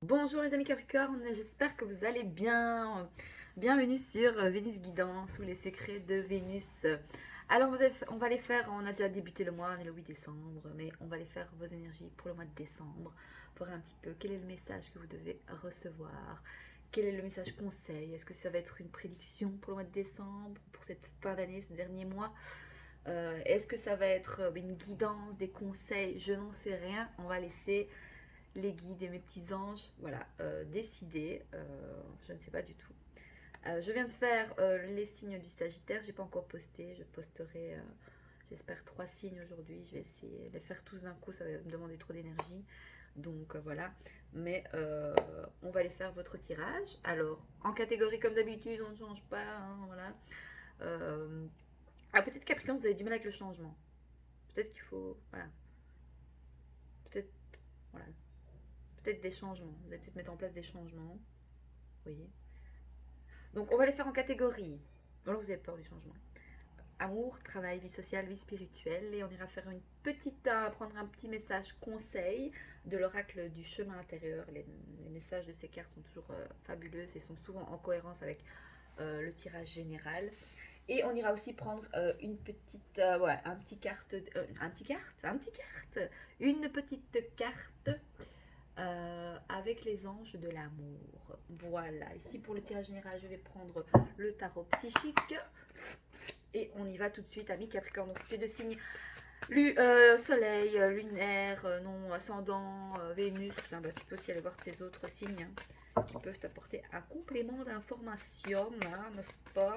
Bonjour les amis Capricorne, j'espère que vous allez bien. Bienvenue sur Vénus Guidance ou les secrets de Vénus. Alors on va les faire, on a déjà débuté le mois, on est le 8 décembre, mais on va les faire vos énergies pour le mois de décembre. Voir un petit peu quel est le message que vous devez recevoir, quel est le message conseil, est-ce que ça va être une prédiction pour le mois de décembre, pour cette fin d'année, ce dernier mois. Est-ce que ça va être une guidance, des conseils, je n'en sais rien, on va laisser les guides et mes petits anges, voilà, décider, je ne sais pas du tout. Je viens de faire les signes du Sagittaire, j'ai pas encore posté, je posterai, j'espère 3 signes aujourd'hui, je vais essayer de les faire tous d'un coup, ça va me demander trop d'énergie, donc voilà, mais on va aller faire votre tirage. Alors, en catégorie comme d'habitude, on ne change pas, hein, voilà. Euh, peut-être Capricorne, vous avez du mal avec le changement, peut-être qu'il faut, voilà, peut-être, voilà, peut-être des changements, vous allez peut-être mettre en place des changements. Oui. Donc, on va les faire en catégories. Alors, vous avez peur du changement. Amour, travail, vie sociale, vie spirituelle. Et on ira faire une petite, prendre un petit message conseil de l'oracle du chemin intérieur. Les messages de ces cartes sont toujours fabuleux et sont souvent en cohérence avec le tirage général. Et on ira aussi prendre une petite, ouais, une petite carte avec les anges de l'amour. Voilà, ici pour le tirage général, je vais prendre le tarot psychique. Et on y va tout de suite, amis Capricorne. Donc, c'était de signes soleil, lunaire, non, ascendant, Vénus. Ah, bah, tu peux aussi aller voir tes autres signes qui peuvent t'apporter un complément d'information, hein, n'est-ce pas?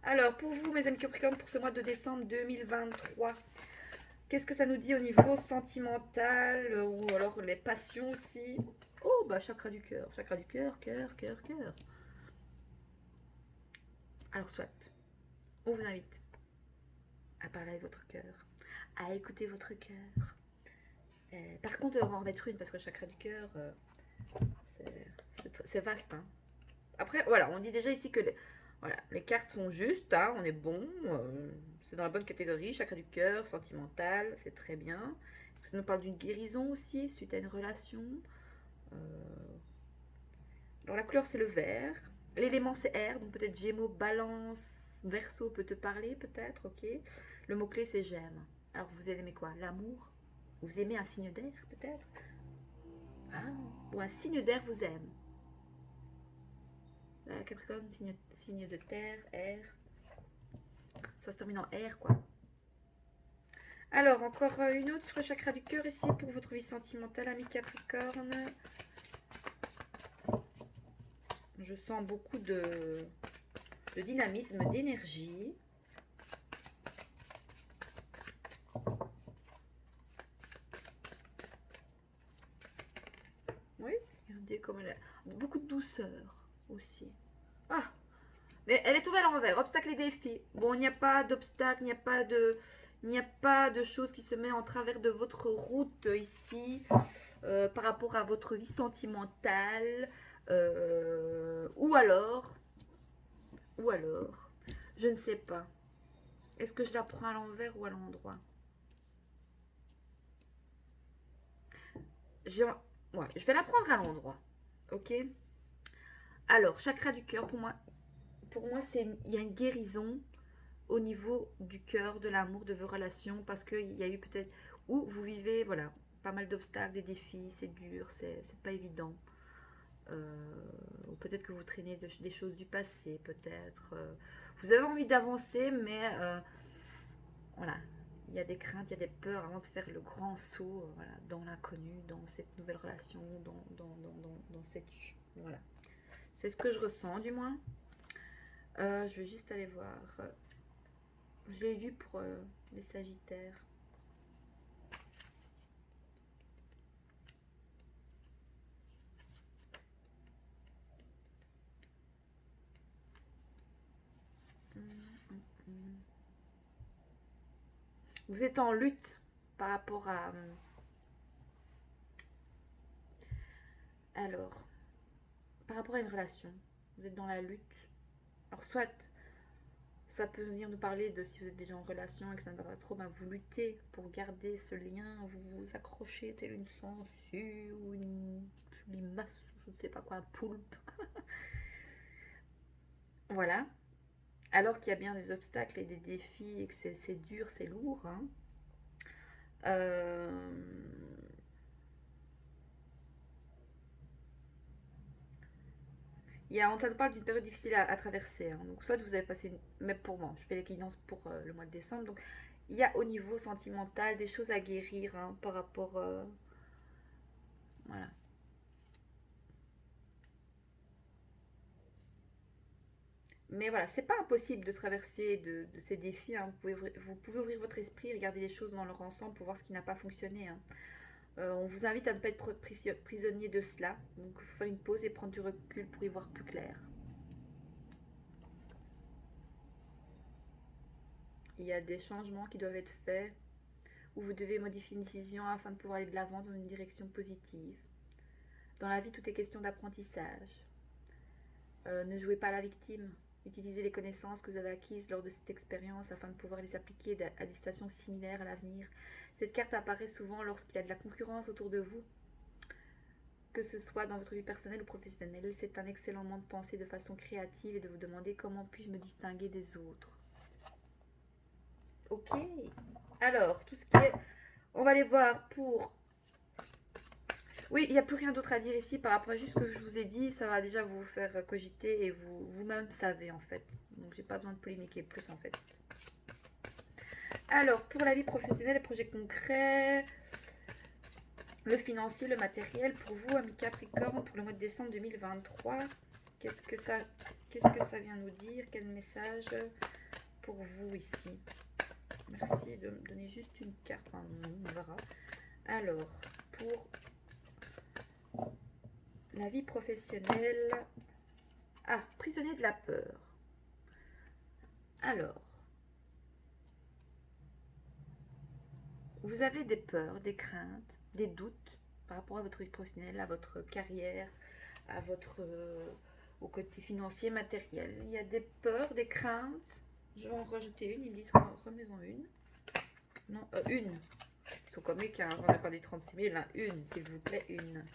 Alors, pour vous, mes amis Capricorne, pour ce mois de décembre 2023, qu'est-ce que ça nous dit au niveau sentimental ou alors les passions aussi? Oh, bah, chakra du cœur, cœur, cœur, cœur. Alors, soit, on vous invite à parler avec votre cœur, à écouter votre cœur. Par contre, on va en mettre une parce que le chakra du cœur, c'est vaste. Hein. Après, voilà, on dit déjà ici que voilà, les cartes sont justes, hein, on est bon, c'est dans la bonne catégorie, chakra du cœur, sentimental, c'est très bien. Ça nous parle d'une guérison aussi, suite à une relation. Euh, alors la couleur c'est le vert, l'élément c'est air, donc peut-être Gémeaux, Balance, Verseau peut te parler peut-être, ok. Le mot-clé c'est j'aime. Alors vous aimez quoi? L'amour? Vous aimez un signe d'air peut-être? Ah, ou un signe d'air vous aime. Capricorne, signe de terre, air. Ça se termine en air, quoi. Alors, encore une autre sur le chakra du cœur ici pour votre vie sentimentale, ami Capricorne. Je sens beaucoup de dynamisme, d'énergie. Oui, regardez comme elle a beaucoup de douceur aussi. Ah, mais elle est tombée à l'envers. Obstacle et défis. Bon, il n'y a pas d'obstacle, il n'y a pas de choses qui se met en travers de votre route ici par rapport à votre vie sentimentale. Ou alors, ou alors, je ne sais pas. Est-ce que je la prends à l'envers ou à l'endroit? je, ouais, je vais la prendre à l'endroit. Ok. Alors, chakra du cœur, pour moi, il y a une guérison au niveau du cœur, de l'amour, de vos relations, parce qu'il y a eu peut-être où vous vivez, voilà, pas mal d'obstacles, des défis, c'est dur, c'est pas évident. Ou peut-être que vous traînez des choses du passé, peut-être. Vous avez envie d'avancer, mais voilà, il y a des craintes, il y a des peurs avant de faire le grand saut voilà, dans l'inconnu, dans cette nouvelle relation, dans cette... Voilà. C'est ce que je ressens, du moins. Je vais juste aller voir. Je l'ai lu pour les Sagittaires. Vous êtes en lutte par rapport à... Alors, par rapport à une relation. Vous êtes dans la lutte. Alors, soit ça peut venir nous parler de si vous êtes déjà en relation et que ça ne va pas trop, ben vous luttez pour garder ce lien, vous vous accrochez tel une sangsue ou limace, je ne sais pas quoi, un poulpe. Voilà. Alors qu'il y a bien des obstacles et des défis et que c'est dur, c'est lourd. Hein. Euh, ça nous parle d'une période difficile à traverser. Hein. Donc, soit vous avez passé, même pour moi, je fais les guidances pour le mois de décembre. Donc, il y a au niveau sentimental des choses à guérir hein, par rapport. Voilà. Mais voilà, c'est pas impossible de traverser de ces défis. Hein. Vous pouvez ouvrir votre esprit, regarder les choses dans leur ensemble pour voir ce qui n'a pas fonctionné. Hein. On vous invite à ne pas être prisonnier de cela. Donc, il faut faire une pause et prendre du recul pour y voir plus clair. Il y a des changements qui doivent être faits où vous devez modifier une décision afin de pouvoir aller de l'avant dans une direction positive. Dans la vie, tout est question d'apprentissage. Ne jouez pas à la victime. Utilisez les connaissances que vous avez acquises lors de cette expérience afin de pouvoir les appliquer à des situations similaires à l'avenir. Cette carte apparaît souvent lorsqu'il y a de la concurrence autour de vous, que ce soit dans votre vie personnelle ou professionnelle. C'est un excellent moment de penser de façon créative et de vous demander comment puis-je me distinguer des autres. Ok. Alors, tout ce qui est... On va aller voir pour... Oui, il n'y a plus rien d'autre à dire ici par rapport à juste ce que je vous ai dit. Ça va déjà vous faire cogiter et vous-même savez en fait. Donc, j'ai pas besoin de polémiquer plus en fait. Alors, pour la vie professionnelle, les projets concrets, le financier, le matériel, pour vous, amis Capricorne, pour le mois de décembre 2023, qu'est-ce que ça vient nous dire? Quel message pour vous ici? Merci de me donner juste une carte, hein, on verra. Alors, pour la vie professionnelle... Ah, prisonnier de la peur. Alors, vous avez des peurs, des craintes, des doutes par rapport à votre vie professionnelle, à votre carrière, à votre au côté financier, matériel. Il y a des peurs, des craintes. Je vais en rajouter une. Ils me disent remets-en une. Non, une. Ils sont comiques, hein. On n'a pas dit 36 000. Hein. Une, s'il vous plaît, une.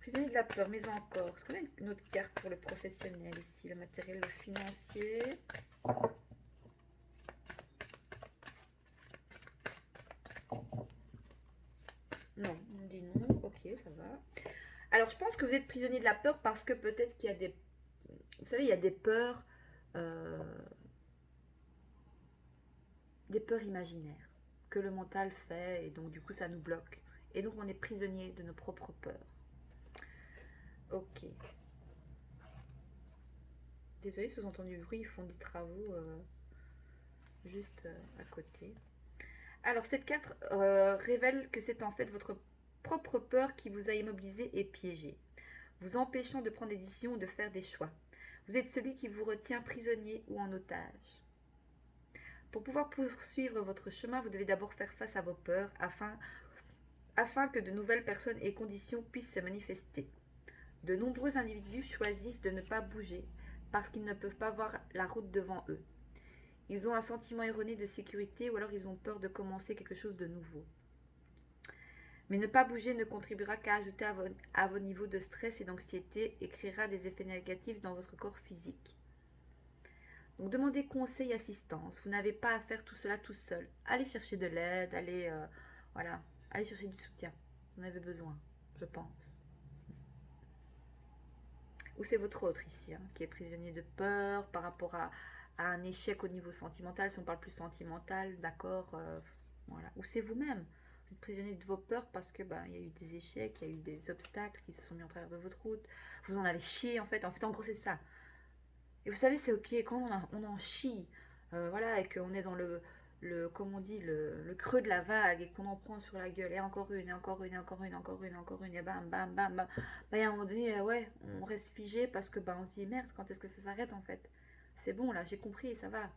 Prisonnier de la peur, mais encore. Est-ce qu'on a une autre carte pour le professionnel ici? Le matériel, le financier. Non, on dit non. Ok, ça va. Alors, je pense que vous êtes prisonnier de la peur parce que peut-être qu'il y a des... Vous savez, il y a euh, des peurs imaginaires que le mental fait et donc du coup ça nous bloque. Et donc on est prisonnier de nos propres peurs. Ok. Désolée si vous entendez du bruit, ils font des travaux juste à côté. Alors cette carte révèle que c'est en fait votre propre peur qui vous a immobilisé et piégé, vous empêchant de prendre des décisions ou de faire des choix. Vous êtes celui qui vous retient prisonnier ou en otage. Pour pouvoir poursuivre votre chemin, vous devez d'abord faire face à vos peurs afin que de nouvelles personnes et conditions puissent se manifester. De nombreux individus choisissent de ne pas bouger parce qu'ils ne peuvent pas voir la route devant eux. Ils ont un sentiment erroné de sécurité ou alors ils ont peur de commencer quelque chose de nouveau. Mais ne pas bouger ne contribuera qu'à ajouter à vos niveaux de stress et d'anxiété et créera des effets négatifs dans votre corps physique. Donc demandez conseil et assistance. Vous n'avez pas à faire tout cela tout seul. Allez chercher de l'aide, allez chercher du soutien. Vous en avez besoin, je pense. Ou c'est votre autre ici, hein, qui est prisonnier de peur par rapport à un échec au niveau sentimental. Si on parle plus sentimental, d'accord, voilà. Ou c'est vous-même. Vous êtes prisonnier de vos peurs parce que y a eu des échecs, il y a eu des obstacles qui se sont mis en travers de votre route. Vous en avez chié en fait. En gros, c'est ça. Et vous savez, c'est ok quand on en chie, voilà, et qu'on est dans comme on dit, le creux de la vague et qu'on en prend sur la gueule, et encore une, et encore une, et encore une, encore une, encore une, et bam, bam, bam, bam. Il y a un moment donné, ouais, on reste figé parce que on se dit merde, quand est-ce que ça s'arrête en fait? C'est bon là, j'ai compris, ça va.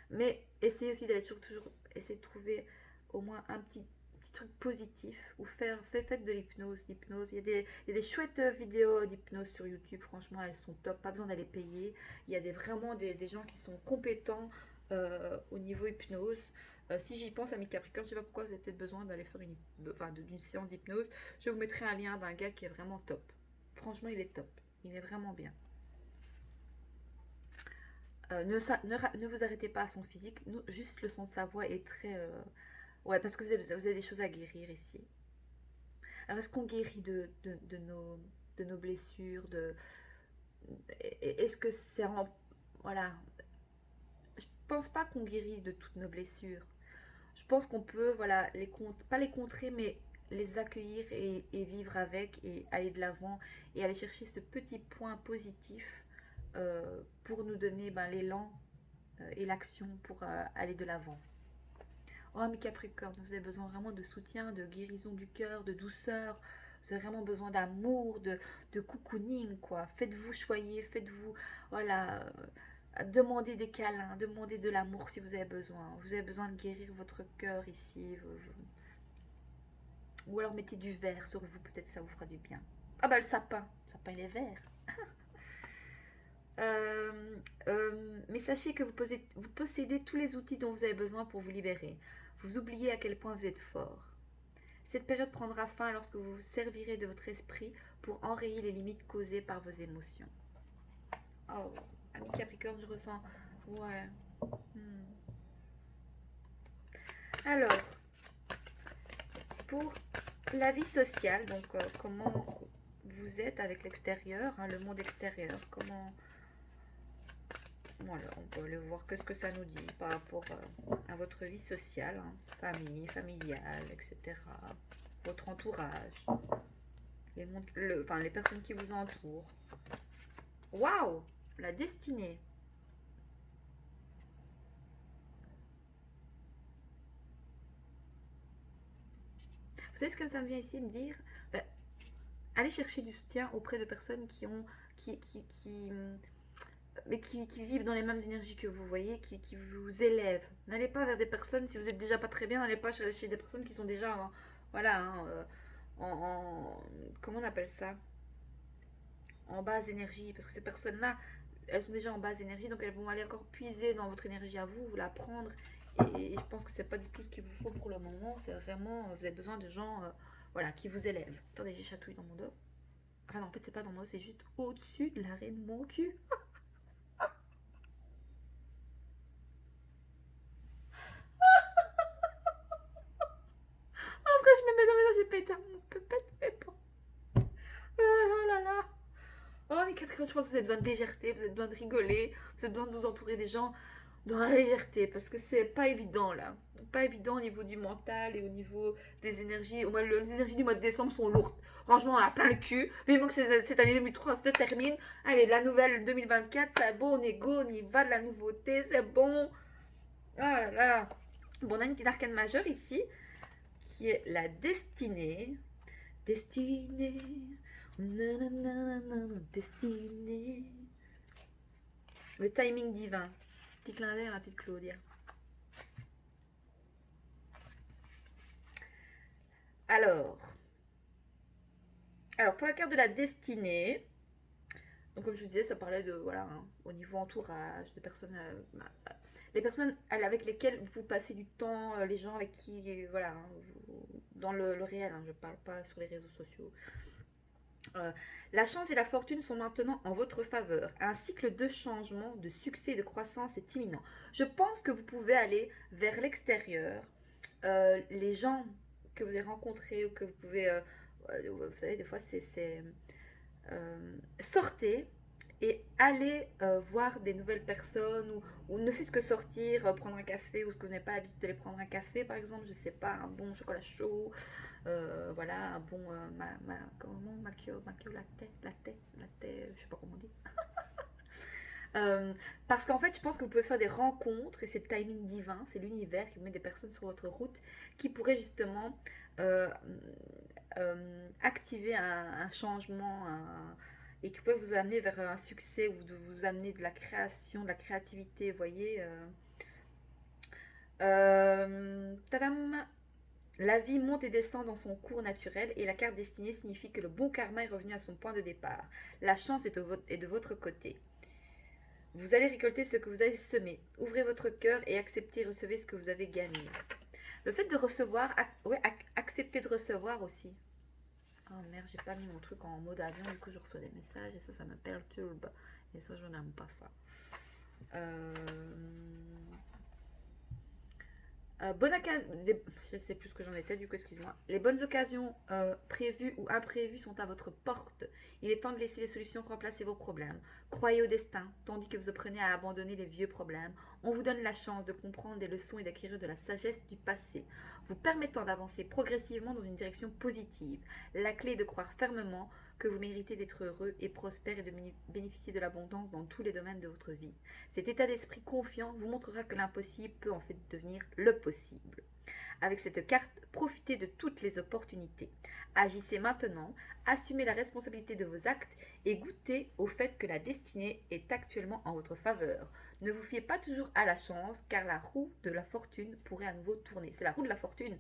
Mais essayez aussi d'aller toujours essayer de trouver au moins un petit truc positif ou faites de l'hypnose. Il y a des chouettes vidéos d'hypnose sur YouTube, franchement elles sont top, pas besoin d'aller payer. Il y a vraiment des gens qui sont compétents au niveau hypnose. Si j'y pense, amis Capricorne, je sais pas pourquoi vous avez peut-être besoin d'aller faire d'une séance d'hypnose. Je vous mettrai un lien d'un gars qui est vraiment top. Franchement, il est top. Il est vraiment bien. Ne vous arrêtez pas à son physique, juste le son de sa voix est très... Ouais, parce que vous avez des choses à guérir ici. Alors, est-ce qu'on guérit de nos blessures est-ce que c'est en... Voilà. Je pense pas qu'on guérit de toutes nos blessures. Je pense qu'on peut, voilà, pas les contrer, mais les accueillir et vivre avec et aller de l'avant et aller chercher ce petit point positif pour nous donner l'élan et l'action pour aller de l'avant. Oh, mes Capricorne, vous avez besoin vraiment de soutien, de guérison du cœur, de douceur. Vous avez vraiment besoin d'amour, de cocooning, quoi. Faites-vous choyer, faites-vous, voilà, demandez des câlins, demandez de l'amour si vous avez besoin. Vous avez besoin de guérir votre cœur ici. Ou alors mettez du verre sur vous, peut-être ça vous fera du bien. Ah bah le sapin il est vert. Mais sachez que vous possédez tous les outils dont vous avez besoin pour vous libérer. Vous oubliez à quel point vous êtes fort. Cette période prendra fin lorsque vous vous servirez de votre esprit pour enrayer les limites causées par vos émotions. Oh, ami Capricorne, je ressens... Ouais. Alors, pour la vie sociale, donc comment vous êtes avec l'extérieur, hein, le monde extérieur, comment... Voilà, on peut aller voir qu'est-ce que ça nous dit par rapport à votre vie sociale, hein, famille, familiale, etc. Votre entourage, les personnes qui vous entourent. Waouh, la destinée. Vous savez ce que ça me vient ici me dire? Allez chercher du soutien auprès de personnes qui vivent dans les mêmes énergies que vous voyez, qui vous élèvent. N'allez pas vers des personnes, si vous êtes déjà pas très bien, n'allez pas chez des personnes qui sont déjà, voilà, hein, comment on appelle ça? En basse énergie, parce que ces personnes-là, elles sont déjà en basse énergie, donc elles vont aller encore puiser dans votre énergie à vous la prendre. Et je pense que c'est pas du tout ce qu'il vous faut pour le moment. C'est vraiment, vous avez besoin de gens, voilà, qui vous élèvent. Attendez, j'ai chatouillé dans mon dos. Enfin, non, en fait, c'est pas dans mon dos, c'est juste au-dessus de l'arrêt de mon cul. Après, je me mets dans mes j'ai pété mon pépette, mais bon. Oh là là. Oh, mais Capricorne, je pense que vous avez besoin de légèreté, vous avez besoin de rigoler, vous avez besoin de vous entourer des gens dans la légèreté, parce que c'est pas évident là. Pas évident au niveau du mental et au niveau des énergies. Les énergies du mois de décembre sont lourdes. Franchement, on a plein le cul. Vivement que cette année 2003 se termine. Allez, la nouvelle 2024, c'est bon, on est go, on y va, de la nouveauté, c'est bon. Ah là là. Bon, on a une petite arcane majeure ici, qui est la destinée. Destinée. Nanana, destinée. Le timing divin. Petit clin d'œil à ma petite Claudia. Alors pour la carte de la destinée, donc comme je vous disais, ça parlait de, voilà, hein, au niveau entourage, de personnes, les personnes avec lesquelles vous passez du temps, les gens avec qui, voilà, hein, dans le réel, hein, je parle pas sur les réseaux sociaux. La chance et la fortune sont maintenant en votre faveur. Un cycle de changement, de succès et de croissance est imminent. Je pense que vous pouvez aller vers l'extérieur. Les gens que vous avez rencontrés ou que vous pouvez... vous savez, des fois, c'est sortez et allez voir des nouvelles personnes ou ne fût-ce que sortir, prendre un café ou ce que vous n'avez pas l'habitude d'aller prendre un café par exemple, je sais pas, un bon chocolat chaud, voilà, un bon comment macchio latte, je sais pas comment on dit. Parce qu'en fait, je pense que vous pouvez faire des rencontres et c'est le timing divin, c'est l'univers qui vous met des personnes sur votre route qui pourraient justement activer un changement et qui peuvent vous amener vers un succès ou vous amener de la création, de la créativité, vous voyez. Tadam! La vie monte et descend dans son cours naturel et la carte destinée signifie que le bon karma est revenu à son point de départ. La chance est de votre côté. Vous allez récolter ce que vous avez semé. Ouvrez votre cœur et acceptez et recevez ce que vous avez gagné. Le fait de recevoir, ouais, accepter de recevoir aussi. Oh merde, j'ai pas mis mon truc en mode avion, du coup je reçois des messages et ça me perturbe. Et ça, je n'aime pas ça. Bonne occasion, je sais plus ce que j'en étais, du coup excuse-moi. Les bonnes occasions prévues ou imprévues sont à votre porte. Il est temps de laisser les solutions remplacer vos problèmes. Croyez au destin, tandis que vous apprenez à abandonner les vieux problèmes. On vous donne la chance de comprendre des leçons et d'acquérir de la sagesse du passé, vous permettant d'avancer progressivement dans une direction positive. La clé est de croire fermement que vous méritez d'être heureux et prospère et de bénéficier de l'abondance dans tous les domaines de votre vie. Cet état d'esprit confiant vous montrera que l'impossible peut en fait devenir le possible. Avec cette carte, profitez de toutes les opportunités. Agissez maintenant, assumez la responsabilité de vos actes et goûtez au fait que la destinée est actuellement en votre faveur. Ne vous fiez pas toujours à la chance car la roue de la fortune pourrait à nouveau tourner. C'est la roue de la fortune.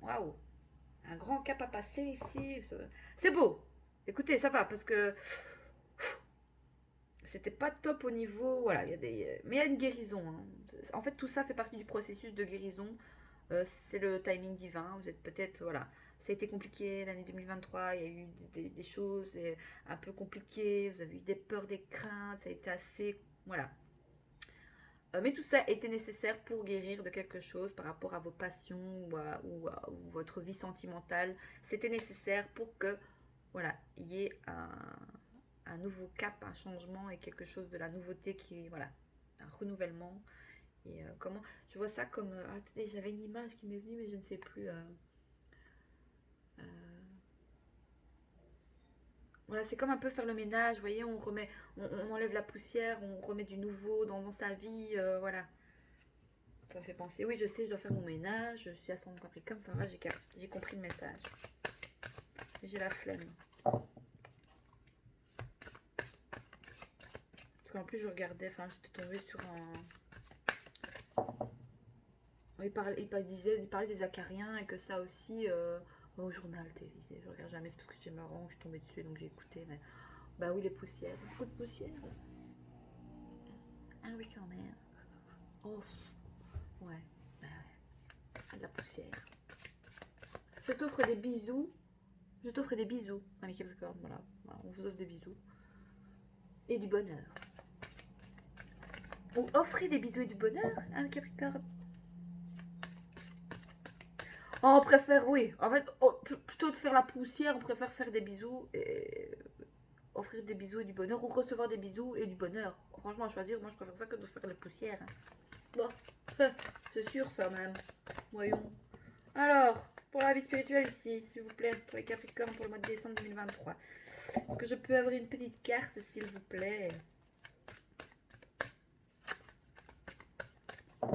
Waouh! Un grand cap à passer ici. C'est beau. Écoutez, ça va parce que c'était pas top au niveau. Voilà, il y a des. Mais il y a une guérison. Hein. En fait, tout ça fait partie du processus de guérison. C'est le timing divin. Vous êtes peut-être. Voilà. Ça a été compliqué l'année 2023. Il y a eu des choses un peu compliquées. Vous avez eu des peurs, des craintes. Ça a été assez. Voilà. Mais tout ça était nécessaire pour guérir de quelque chose par rapport à vos passions ou votre vie sentimentale. C'était nécessaire pour que, voilà, il y ait un nouveau cap, un changement et quelque chose de la nouveauté qui, voilà, un renouvellement. Et comment, je vois ça comme, attendez, j'avais une image qui m'est venue, mais je ne sais plus. Euh, voilà, c'est comme un peu faire le ménage, vous voyez, on remet, on enlève la poussière, on remet du nouveau dans sa vie, voilà. Ça me fait penser, oui, je sais, je dois faire mon ménage, je suis à son Capricorne, ça va, j'ai compris le message. J'ai la flemme. Parce qu'en plus, je regardais, enfin, j'étais tombée sur un. Il parlait des acariens et que ça aussi, au journal télévisé, je regarde jamais, c'est parce que j'ai marrant, je suis tombée dessus, donc j'ai écouté, mais. Bah oui, les poussières, beaucoup de poussières. Ah oui, quand même. Oh, ouais, de la poussière. Je t'offre des bisous. Je t'offre des bisous, ami Capricorne, voilà. On vous offre des bisous. Et du bonheur. Ou offrez des bisous et du bonheur, ami Capricorne. Oh, on préfère, oui. En fait, plutôt de faire la poussière, on préfère faire des bisous et offrir des bisous et du bonheur. Ou recevoir des bisous et du bonheur. Franchement, à choisir, moi je préfère ça que de faire la poussière. Bon, c'est sûr ça même. Voyons. Alors, pour la vie spirituelle ici, s'il vous plaît, pour les Capricornes pour le mois de décembre 2023. Est-ce que je peux avoir une petite carte, s'il vous plaît?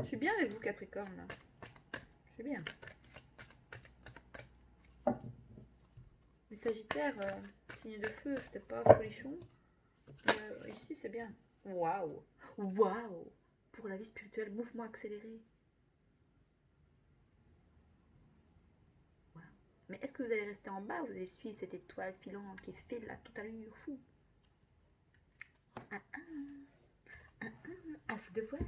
Je suis bien avec vous, Capricorne, là. Je suis bien. Les Sagittaires, signe de feu, c'était pas folichon. Ici, c'est bien. Waouh! Waouh! Pour la vie spirituelle, mouvement accéléré. Wow. Mais est-ce que vous allez rester en bas ou vous allez suivre cette étoile filante qui file là tout à l'heure fou? À vous de voir.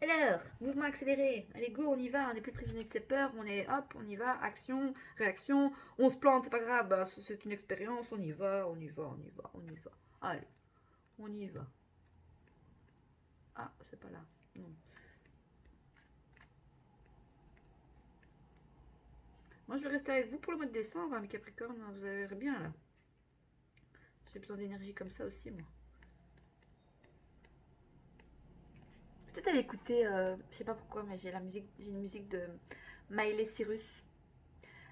Alors, mouvement accéléré. Allez, go, on y va. On n'est plus prisonnier de ses peurs. On est, hop, on y va. Action, réaction. On se plante, c'est pas grave. Bah, c'est une expérience. On y va, on y va, on y va, on y va. Allez, on y va. Ah, c'est pas là. Non. Moi, je vais rester avec vous pour le mois de décembre, mes Capricornes. Vous avez l'air bien, là. J'ai besoin d'énergie comme ça aussi, moi. Peut-être aller écouter, je sais pas pourquoi, mais j'ai une musique de Miley Cyrus.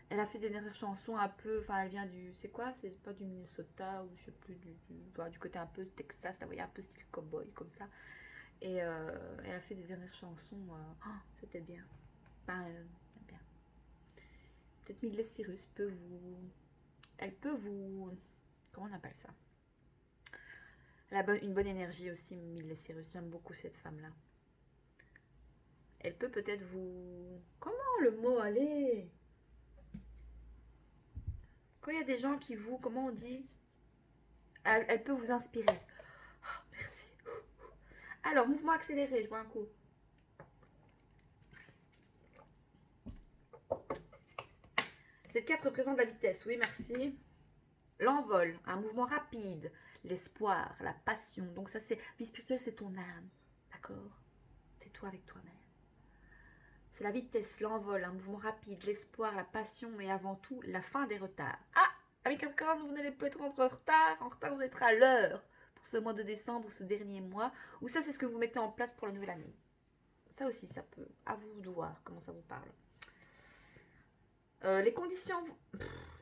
Elle a fait des dernières chansons un peu, enfin elle vient du, c'est quoi? C'est pas du Minnesota ou je sais plus, du côté un peu Texas, là, vous voyez, un peu style cowboy comme ça. Et elle a fait des dernières chansons, c'était bien. Enfin, bien. Peut-être Miley Cyrus elle peut vous, comment on appelle ça? Elle a une bonne énergie aussi, Miley Cyrus, j'aime beaucoup cette femme-là. Elle peut peut-être vous, comment le mot, allez? Quand il y a des gens qui vous, comment on dit, elle peut vous inspirer. Oh, Alors, mouvement accéléré, je bois un coup. Cette carte représente la vitesse, oui, merci. L'envol, un mouvement rapide, l'espoir, la passion. Donc ça, c'est vie spirituelle, c'est ton âme, d'accord? C'est toi avec toi-même. C'est la vitesse, l'envol, un mouvement rapide, l'espoir, la passion et avant tout, la fin des retards. Ah, ami Capricorne, vous n'allez pas être en retard, vous êtes à l'heure pour ce mois de décembre, ce dernier mois, ou ça, c'est ce que vous mettez en place pour la nouvelle année. Ça aussi, ça peut, à vous de voir comment ça vous parle. Les conditions...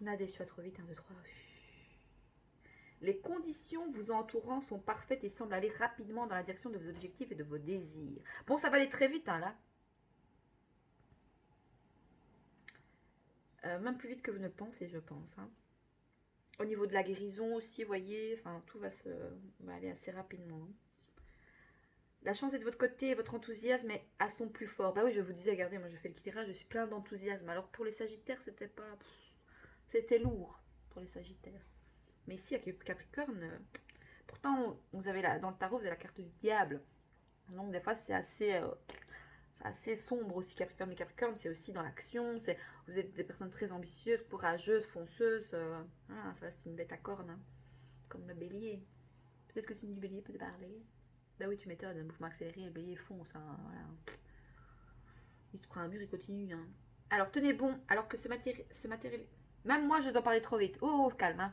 Nadé, je vais trop vite, 1, 2, 3... Les conditions vous entourant sont parfaites et semblent aller rapidement dans la direction de vos objectifs et de vos désirs. Bon, ça va aller très vite, hein, là. Même plus vite que vous ne pensez, je pense. Hein. Au niveau de la guérison aussi, vous voyez, enfin, tout va aller assez rapidement. Hein. La chance est de votre côté et votre enthousiasme est à son plus fort. Bah oui, je vous disais, regardez, moi je fais le tirage, je suis plein d'enthousiasme. Alors pour les Sagittaires, c'était pas... C'était lourd pour les Sagittaires. Mais ici, avec Capricorne, pourtant, vous avez dans le tarot, vous avez la carte du diable. Donc des fois, c'est assez sombre aussi, Capricorne. Mais Capricorne, c'est aussi dans l'action. Vous êtes des personnes très ambitieuses, courageuses, fonceuses. Ça reste une bête à cornes, hein, comme le bélier. Peut-être que le signe du bélier peut te parler. Bah oui, tu m'étonnes, un mouvement accéléré, le bélier fonce. Hein, voilà. Il se prend un mur, il continue. Hein. Alors, tenez bon, alors que ce matériel... Même moi, je dois parler trop vite. Oh, calme. Hein.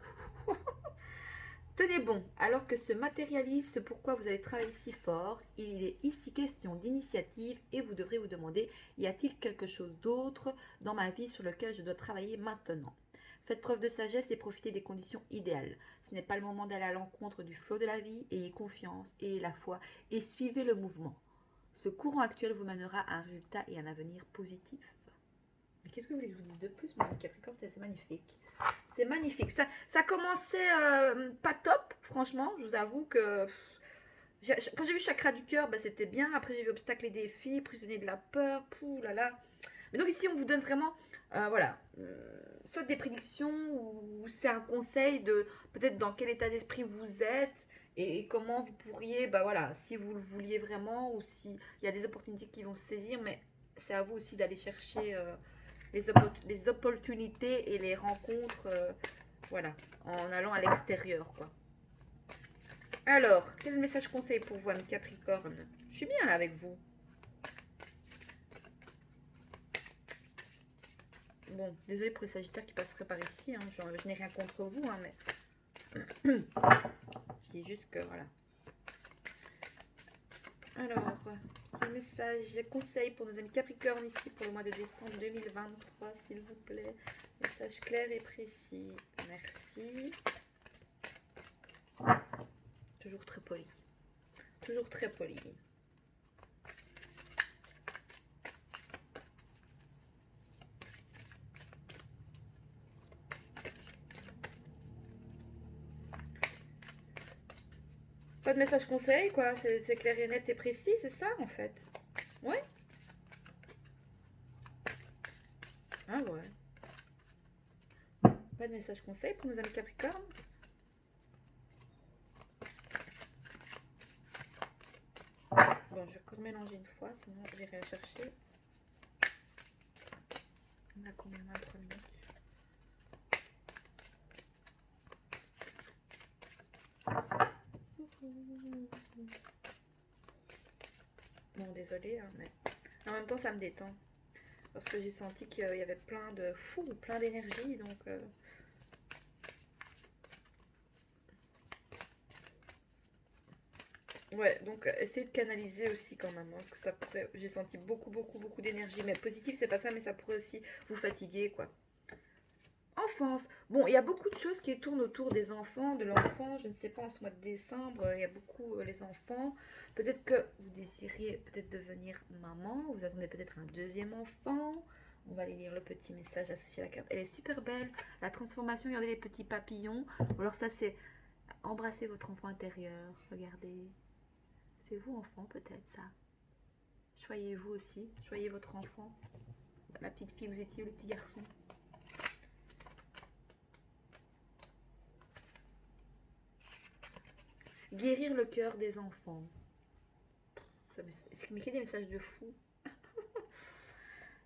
Tenez bon, alors que se matérialise ce pourquoi vous avez travaillé si fort, il est ici question d'initiative et vous devrez vous demander, y a-t-il quelque chose d'autre dans ma vie sur lequel je dois travailler maintenant? Faites preuve de sagesse et profitez des conditions idéales. Ce n'est pas le moment d'aller à l'encontre du flot de la vie, ayez confiance, ayez la foi et suivez le mouvement. Ce courant actuel vous mènera à un résultat et un avenir positif. Mais qu'est-ce que vous voulez que je vous dise de plus, mon Capricorne? C'est magnifique. C'est magnifique. Ça commençait pas top, franchement. Je vous avoue que quand j'ai vu Chakra du cœur, bah, c'était bien. Après, j'ai vu Obstacles et défis, Prisonnier de la peur, pouh là là. Mais donc ici, on vous donne vraiment, voilà, soit des prédictions ou c'est un conseil de peut-être dans quel état d'esprit vous êtes et comment vous pourriez, bah voilà, si vous le vouliez vraiment ou s'il y a des opportunités qui vont se saisir, mais c'est à vous aussi d'aller chercher les opportunités et les rencontres, voilà, en allant à l'extérieur, quoi. Alors, quel message conseil pour vous, ami Capricorne? Je suis bien là avec vous. Bon, désolé pour les Sagittaires qui passeraient par ici. Hein. Je n'ai rien contre vous, hein, mais je dis juste que voilà. Alors, petit message conseil pour nos amis Capricorne ici pour le mois de décembre 2023, s'il vous plaît. Message clair et précis. Merci. Toujours très poli. Toujours très poli. Pas de message conseil, quoi. C'est clair et net et précis, c'est ça, en fait. Ouais. Ah ouais. Pas de message conseil pour nos amis Capricorne. Bon, je vais encore mélanger une fois, sinon je vais rien chercher. On a combien? 23 minutes. Bon, désolé, hein, mais en même temps, ça me détend. Parce que j'ai senti qu'il y avait plein d'énergie, donc... Ouais, donc essayez de canaliser aussi quand même, hein, parce que ça pourrait... J'ai senti beaucoup d'énergie, mais positif, c'est pas ça, mais ça pourrait aussi vous fatiguer, quoi. Enfance. Bon, il y a beaucoup de choses qui tournent autour des enfants, de l'enfant. Je ne sais pas, en ce mois de décembre, il y a beaucoup les enfants. Peut-être que vous désiriez peut-être devenir maman. Vous attendez peut-être un deuxième enfant. On va aller lire le petit message associé à la carte. Elle est super belle. La transformation, regardez les petits papillons. Ou alors ça, c'est embrasser votre enfant intérieur. Regardez. C'est vous, enfant, peut-être ça. Choyez vous aussi. Choyez votre enfant. La petite fille, vous étiez, ou le petit garçon. Guérir le cœur des enfants. C'est qu'il des messages de fou.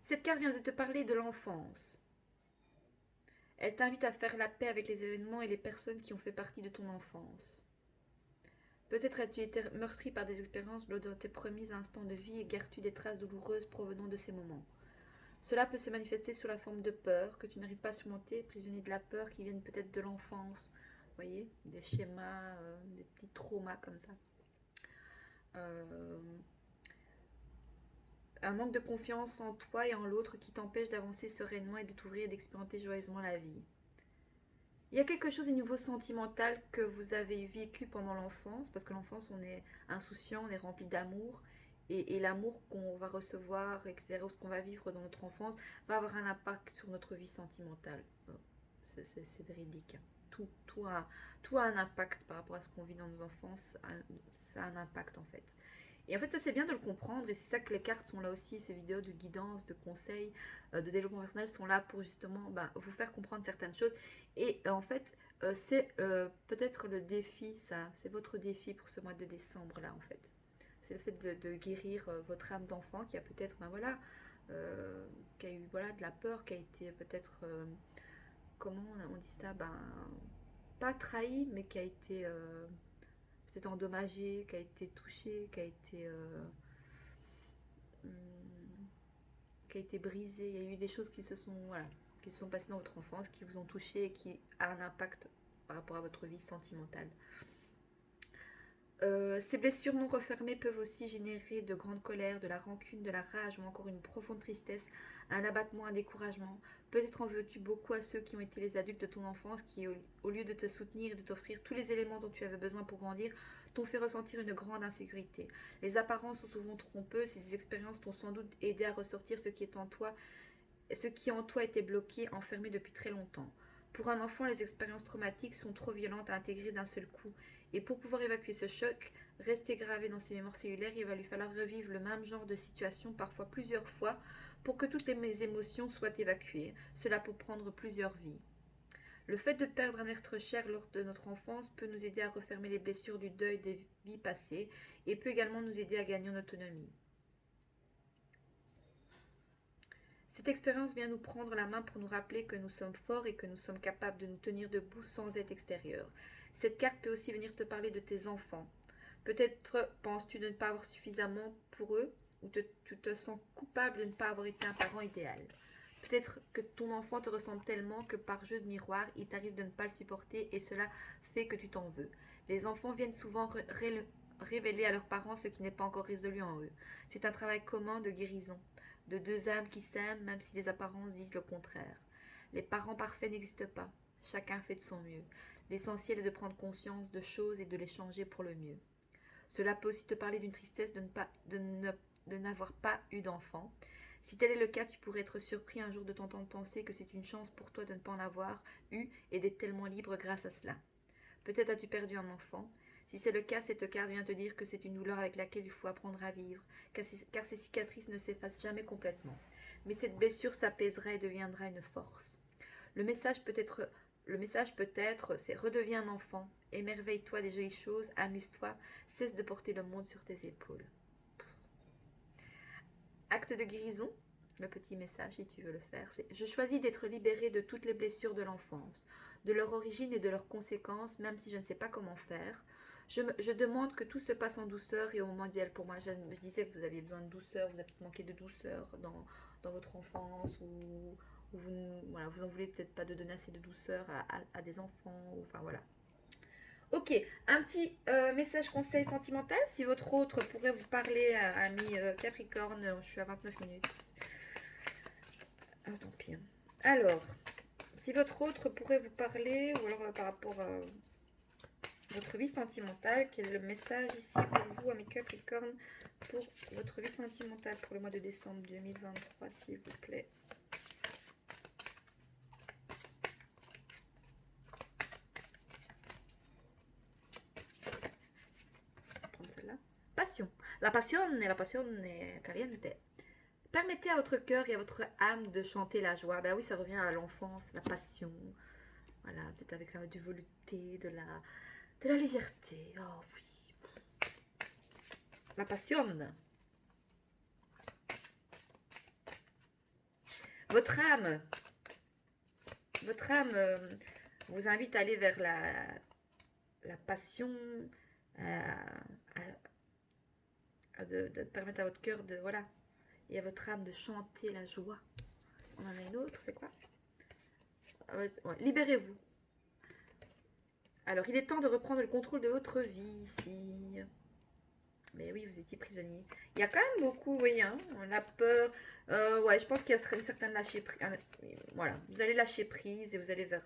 Cette carte vient de te parler de l'enfance. Elle t'invite à faire la paix avec les événements et les personnes qui ont fait partie de ton enfance. Peut-être as-tu été meurtri par des expériences lors de tes premiers instants de vie et gardes-tu des traces douloureuses provenant de ces moments. Cela peut se manifester sous la forme de peur que tu n'arrives pas à surmonter, prisonnier de la peur qui viennent peut-être de l'enfance. Vous voyez, des schémas, des petits traumas comme ça. Un manque de confiance en toi et en l'autre qui t'empêche d'avancer sereinement et de t'ouvrir et d'expérimenter joyeusement la vie. Il y a quelque chose de nouveau sentimental que vous avez vécu pendant l'enfance, parce que l'enfance, on est insouciant, on est rempli d'amour, et l'amour qu'on va recevoir, etc., ou ce qu'on va vivre dans notre enfance, va avoir un impact sur notre vie sentimentale. C'est véridique. Tout a un impact par rapport à ce qu'on vit dans nos enfances, ça a un impact en fait. Et en fait, ça c'est bien de le comprendre, et c'est ça que les cartes sont là aussi, ces vidéos de guidance, de conseils, de développement personnel sont là pour justement vous faire comprendre certaines choses. Et en fait, c'est peut-être le défi, ça, c'est votre défi pour ce mois de décembre là en fait. C'est le fait de guérir votre âme d'enfant qui a peut-être, qui a eu de la peur, qui a été peut-être, comment on dit ça, pas trahi, mais qui a été peut-être endommagé, qui a été touché, hum, qui a été brisé. Il y a eu des choses qui se sont passées dans votre enfance, qui vous ont touché et qui a un impact par rapport à votre vie sentimentale. Ces blessures non refermées peuvent aussi générer de grandes colères, de la rancune, de la rage ou encore une profonde tristesse, un abattement, un découragement. Peut-être en veux-tu beaucoup à ceux qui ont été les adultes de ton enfance qui, au lieu de te soutenir et de t'offrir tous les éléments dont tu avais besoin pour grandir, t'ont fait ressentir une grande insécurité. Les apparences sont souvent trompeuses et ces expériences t'ont sans doute aidé à ressortir ce qui en toi était bloqué, enfermé depuis très longtemps. Pour un enfant, les expériences traumatiques sont trop violentes à intégrer d'un seul coup. Et pour pouvoir évacuer ce choc, rester gravé dans ses mémoires cellulaires, il va lui falloir revivre le même genre de situation, parfois plusieurs fois, pour que toutes les émotions soient évacuées. Cela peut prendre plusieurs vies. Le fait de perdre un être cher lors de notre enfance peut nous aider à refermer les blessures du deuil des vies passées et peut également nous aider à gagner en autonomie. Cette expérience vient nous prendre la main pour nous rappeler que nous sommes forts et que nous sommes capables de nous tenir debout sans aide extérieure. Cette carte peut aussi venir te parler de tes enfants. Peut-être penses-tu de ne pas avoir suffisamment pour eux ou tu te sens coupable de ne pas avoir été un parent idéal. Peut-être que ton enfant te ressemble tellement que par jeu de miroir, il t'arrive de ne pas le supporter et cela fait que tu t'en veux. Les enfants viennent souvent révéler à leurs parents ce qui n'est pas encore résolu en eux. C'est un travail commun de guérison, de deux âmes qui s'aiment même si les apparences disent le contraire. Les parents parfaits n'existent pas. Chacun fait de son mieux. L'essentiel est de prendre conscience de choses et de les changer pour le mieux. Cela peut aussi te parler d'une tristesse de n'avoir pas eu d'enfant. Si tel est le cas, tu pourrais être surpris un jour de t'entendre penser que c'est une chance pour toi de ne pas en avoir eu et d'être tellement libre grâce à cela. Peut-être as-tu perdu un enfant. Si c'est le cas, cette carte vient te dire que c'est une douleur avec laquelle il faut apprendre à vivre, car ces cicatrices ne s'effacent jamais complètement. Mais cette blessure s'apaisera et deviendra une force. Le message peut-être, c'est redeviens un enfant, émerveille-toi des jolies choses, amuse-toi, cesse de porter le monde sur tes épaules. Acte de guérison, le petit message si tu veux le faire, c'est je choisis d'être libérée de toutes les blessures de l'enfance, de leur origine et de leurs conséquences, même si je ne sais pas comment faire. Je demande que tout se passe en douceur et au moment idéal pour moi. Je disais que vous aviez besoin de douceur, vous avez peut-être manqué de douceur dans votre enfance ou vous en voulez peut-être pas de donner assez de douceur à des enfants. Enfin voilà. Ok, un petit message conseil sentimental. Si votre autre pourrait vous parler, ami Capricorne, je suis à 29 minutes. Ah, tant pis. Alors, si votre autre pourrait vous parler, ou alors par rapport à votre vie sentimentale, quel est le message ici pour vous, ami Capricorne, pour votre vie sentimentale pour le mois de décembre 2023, s'il vous plaît. Passion. La passion est caliente. Permettez à votre cœur et à votre âme de chanter la joie. Ben oui, ça revient à l'enfance, la passion. Voilà, peut-être avec du volupté, de la légèreté. Oh oui. la passionne. Votre âme vous invite à aller vers la passion, de permettre à votre cœur de, voilà, et à votre âme de chanter la joie. On en a une autre, c'est quoi? Ouais, libérez-vous. Alors, il est temps de reprendre le contrôle de votre vie ici. Mais oui, vous étiez prisonnier. Il y a quand même beaucoup, oui, hein, on a peur. Ouais, je pense qu'il y a une certaine lâcher prise. Voilà, vous allez lâcher prise et vous allez vers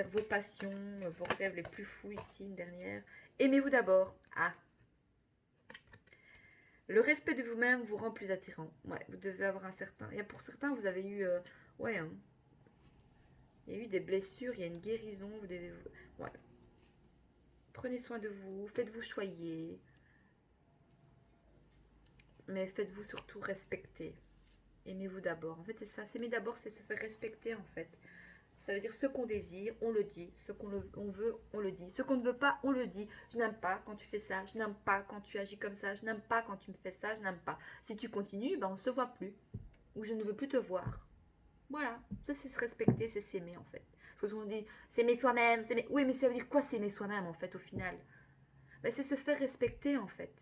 vos passions, vos rêves les plus fous ici, une dernière. Aimez-vous d'abord. Ah. Le respect de vous-même vous rend plus attirant. Ouais, vous devez avoir un certain... Il y a pour certains, vous avez eu... ouais, hein. Il y a eu des blessures, il y a une guérison, vous devez... Ouais. Prenez soin de vous, faites-vous choyer. Mais faites-vous surtout respecter. Aimez-vous d'abord. En fait, c'est ça. S'aimer d'abord, c'est se faire respecter, en fait. Ça veut dire ce qu'on désire, on le dit. Ce qu'on veut, on le dit. Ce qu'on ne veut pas, on le dit. Je n'aime pas quand tu fais ça. Je n'aime pas quand tu agis comme ça. Je n'aime pas quand tu me fais ça. Je n'aime pas. Si tu continues, ben on ne se voit plus. Ou je ne veux plus te voir. Voilà. Ça, c'est se respecter, c'est s'aimer, en fait. Parce qu'on dit, s'aimer soi-même. Oui, mais ça veut dire quoi s'aimer soi-même, en fait, au final? Ben, c'est se faire respecter, en fait.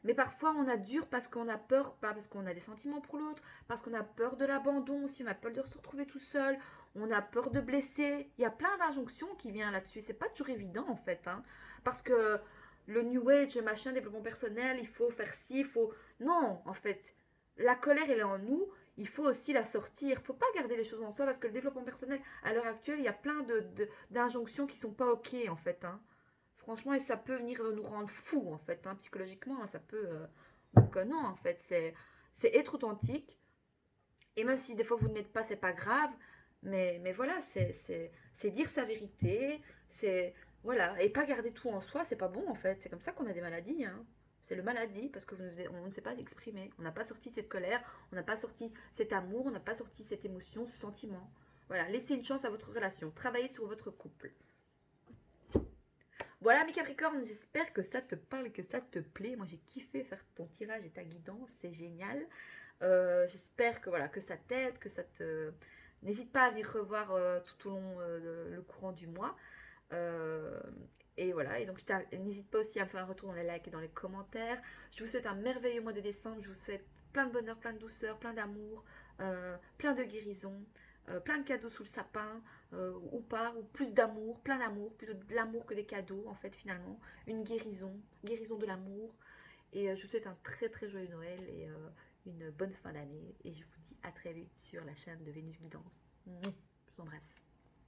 Mais parfois, on a dur parce qu'on a peur, pas parce qu'on a des sentiments pour l'autre, parce qu'on a peur de l'abandon aussi, on a peur de se retrouver tout seul, on a peur de blesser. Il y a plein d'injonctions qui viennent là-dessus. C'est pas toujours évident en fait, hein, parce que le New Age, machin, développement personnel, il faut faire ci, il faut... Non, en fait, la colère, elle est en nous, il faut aussi la sortir. Il ne faut pas garder les choses en soi, parce que le développement personnel, à l'heure actuelle, il y a plein d'injonctions qui sont pas OK, en fait, hein. Franchement, et ça peut venir nous rendre fous, en fait, hein, psychologiquement, ça peut... Donc non, en fait, c'est être authentique. Et même si des fois vous ne l'êtes pas, c'est pas grave. Mais voilà, c'est dire sa vérité. C'est... Voilà. Et pas garder tout en soi, c'est pas bon, en fait. C'est comme ça qu'on a des maladies, hein. C'est le maladie, parce que on ne sait pas exprimer. On n'a pas sorti cette colère, on n'a pas sorti cet amour, on n'a pas sorti cette émotion, ce sentiment. Voilà, laissez une chance à votre relation. Travaillez sur votre couple. Voilà mes Capricornes, j'espère que ça te parle, que ça te plaît. Moi j'ai kiffé faire ton tirage et ta guidance, c'est génial. J'espère que voilà que ça t'aide, que ça te... N'hésite pas à venir revoir tout au long le courant du mois. Euh, et voilà, et donc n'hésite pas aussi à me faire un retour dans les likes et dans les commentaires. Je vous souhaite un merveilleux mois de décembre. Je vous souhaite plein de bonheur, plein de douceur, plein d'amour, plein de guérison, plein de cadeaux sous le sapin, ou pas, ou plus d'amour, plein d'amour, plutôt de l'amour que des cadeaux en fait finalement. Une guérison de l'amour. Et je vous souhaite un très très joyeux Noël et une bonne fin d'année. Et je vous dis à très vite sur la chaîne de Vénus Guidance.